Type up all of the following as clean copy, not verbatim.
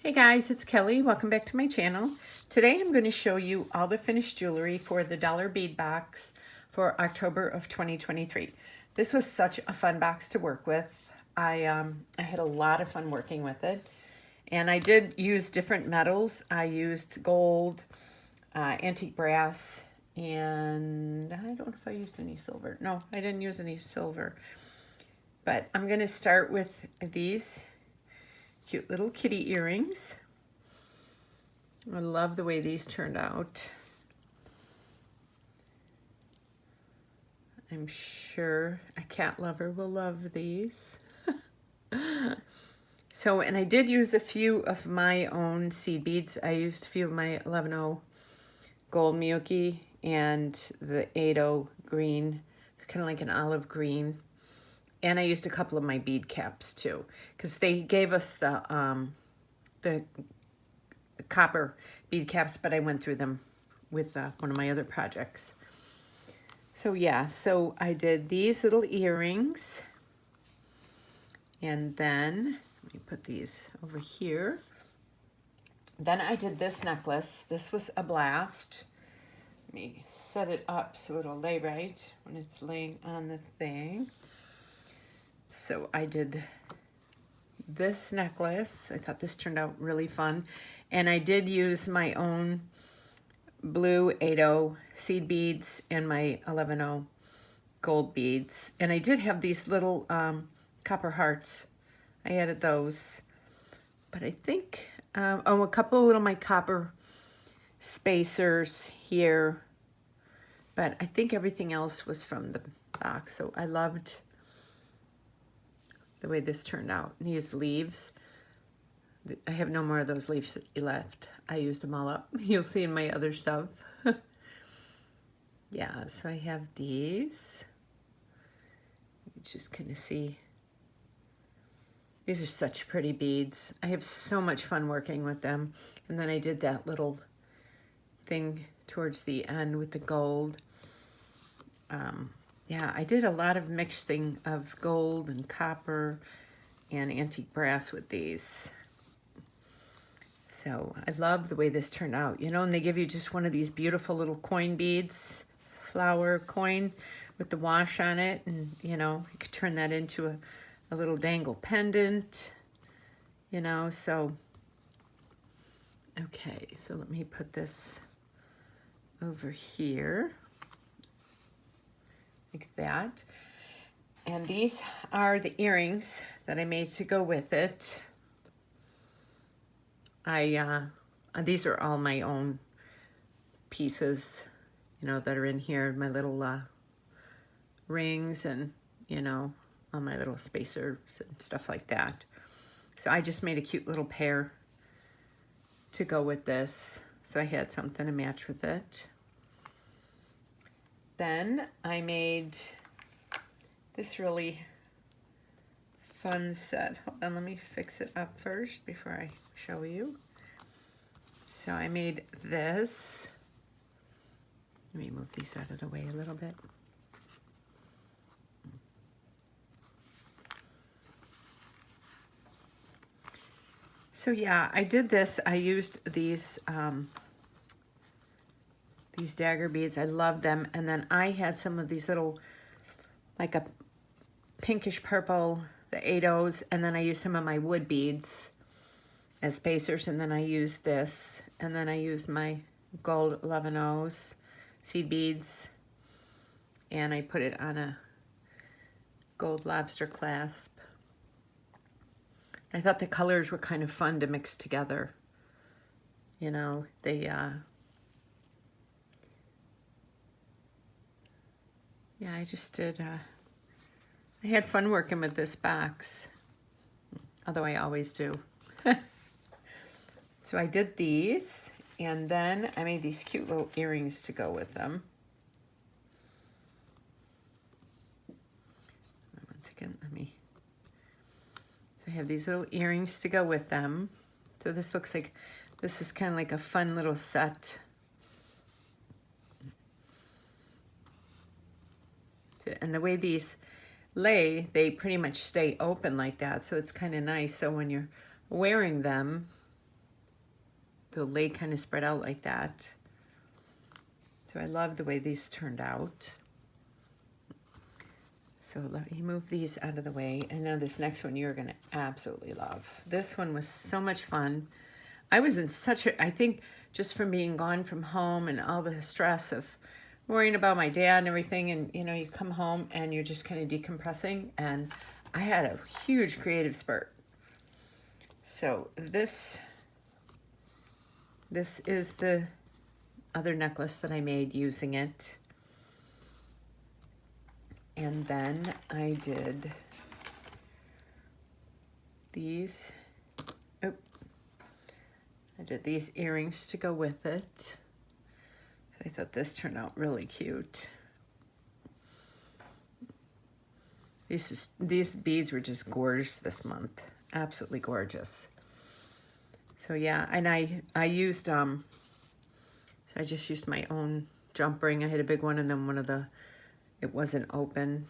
Hey guys, it's Kelly. Welcome back to my channel. Today I'm going to show you all the finished jewelry for the dollar bead box for October of 2023. This was such a fun box to work with. I had a lot of fun working with it, and I did use different metals. I used gold, antique brass, and I don't know if I used any silver. No, I didn't use any silver. But I'm going to start with these cute little kitty earrings. I love the way these turned out. I'm sure a cat lover will love these. So, and I did use a few of my own seed beads. I used a few of my 11-0 gold Miyuki and the 8-0 green, kind of like an olive green. And I used a couple of my bead caps too, because they gave us the copper bead caps, but I went through them with one of my other projects. So yeah, so I did these little earrings, and then let me put these over here. Then I did this necklace. This was a blast. Let me set it up so it'll lay right when it's laying on the thing. So I did this necklace. I thought this turned out really fun. And I did use my own blue 8-0 seed beads and my 11-0 gold beads. And I did have these little copper hearts. I added those. But I think, oh, a couple of little my copper spacers here. But I think everything else was from the box. So I loved the way this turned out. These leaves, I have no more of those leaves left. I used them all up. You'll see in my other stuff. Yeah, so I have these. You just kind of see. These are such pretty beads. I have so much fun working with them. And then I did that little thing towards the end with the gold. Yeah, I did a lot of mixing of gold and copper and antique brass with these. So I love the way this turned out, you know, and they give you just one of these beautiful little coin beads, flower coin with the wash on it. And, you know, you could turn that into a little dangle pendant, you know, so. Okay, so let me put this over here. Like that. And these are the earrings that I made to go with it. These are all my own pieces, you know, that are in here. My little rings and, you know, all my little spacers and stuff like that. So I just made a cute little pair to go with this. So I had something to match with it. Then I made this really fun set. Hold on, let me fix it up first before I show you. So I made this. Let me move these out of the way a little bit. So yeah, I did this. I used these dagger beads. I love them. And then I had some of these little, like a pinkish purple, the 8/0s, and then I used some of my wood beads as spacers, and then I used this, and then I used my gold 11/0s seed beads, and I put it on a gold lobster clasp. I thought the colors were kind of fun to mix together. You know, they, yeah, I just did, I had fun working with this box, although I always do. So I did these, and then I made these cute little earrings to go with them. Once again, so I have these little earrings to go with them. So this looks like, this is kind of like a fun little set. And the way these lay, they pretty much stay open like that, so it's kind of nice. So when you're wearing them, they'll lay kind of spread out like that. So I love the way these turned out. So let me move these out of the way. And now this next one you're going to absolutely love. This one was so much fun. I was in such a, I think just from being gone from home and all the stress of worrying about my dad and everything, and you know, you come home and you're just kind of decompressing, and I had a huge creative spurt. So this is the other necklace that I made using it. And then I did these, I did these earrings to go with it. So I thought this turned out really cute. These beads were just gorgeous this month. Absolutely gorgeous. So yeah, and I used, so I just used my own jump ring. I had a big one, and then one of the, it wasn't open.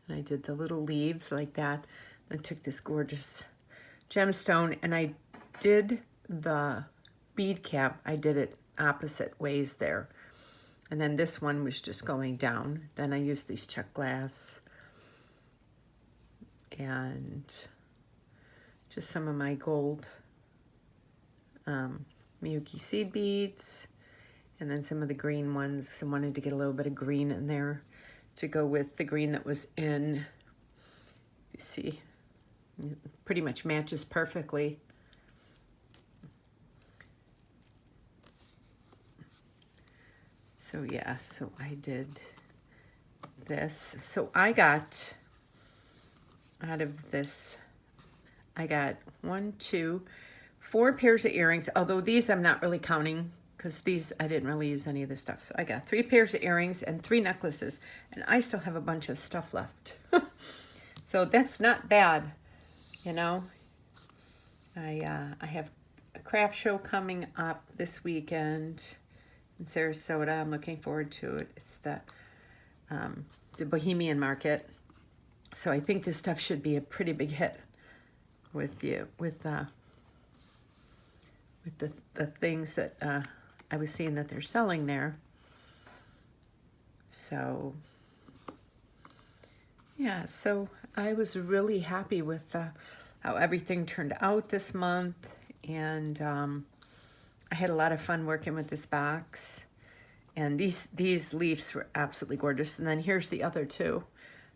And I did the little leaves like that. I took this gorgeous gemstone, and I did the bead cap. I did it opposite ways there. And then this one was just going down. Then I used these check glass and just some of my gold Miyuki seed beads, and then some of the green ones. I wanted to get a little bit of green in there to go with the green that was in. You see, it pretty much matches perfectly. So yeah, so I did this. So I got, out of this, I got 4 pairs of earrings, although these I'm not really counting because these, I didn't really use any of this stuff. So I got 3 pairs of earrings and 3 necklaces, and I still have a bunch of stuff left. So that's not bad, you know. I have a craft show coming up this weekend in Sarasota. I'm looking forward to it. It's the Bohemian Market. So I think this stuff should be a pretty big hit with you, with the things that I was seeing that they're selling there. So yeah, so I was really happy with how everything turned out this month, and I had a lot of fun working with this box. And these leaves were absolutely gorgeous. And then here's the other 2.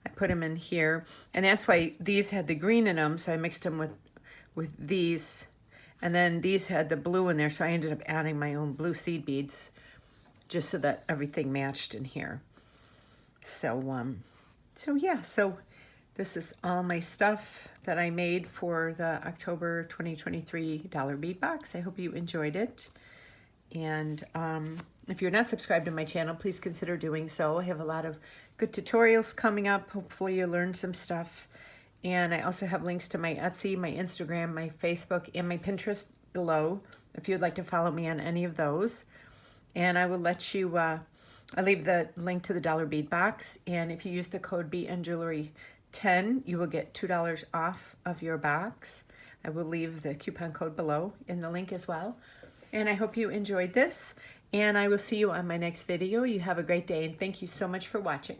I put them in here, and that's why these had the green in them, so I mixed them with these. And then these had the blue in there, so I ended up adding my own blue seed beads just so that everything matched in here. So, so yeah, so this is all my stuff that I made for the October 2023 dollar bead box. I hope you enjoyed it. And if you're not subscribed to my channel, please consider doing so. I have a lot of good tutorials coming up. Hopefully you learned some stuff. And I also have links to my Etsy, my Instagram, my Facebook, and my Pinterest below if you'd like to follow me on any of those. And I will let you, I leave the link to the dollar bead box. And if you use the code BNJewelry10, you will get $2 off of your box. I will leave the coupon code below in the link as well. And I hope you enjoyed this. And I will see you on my next video. You have a great day, and thank you so much for watching.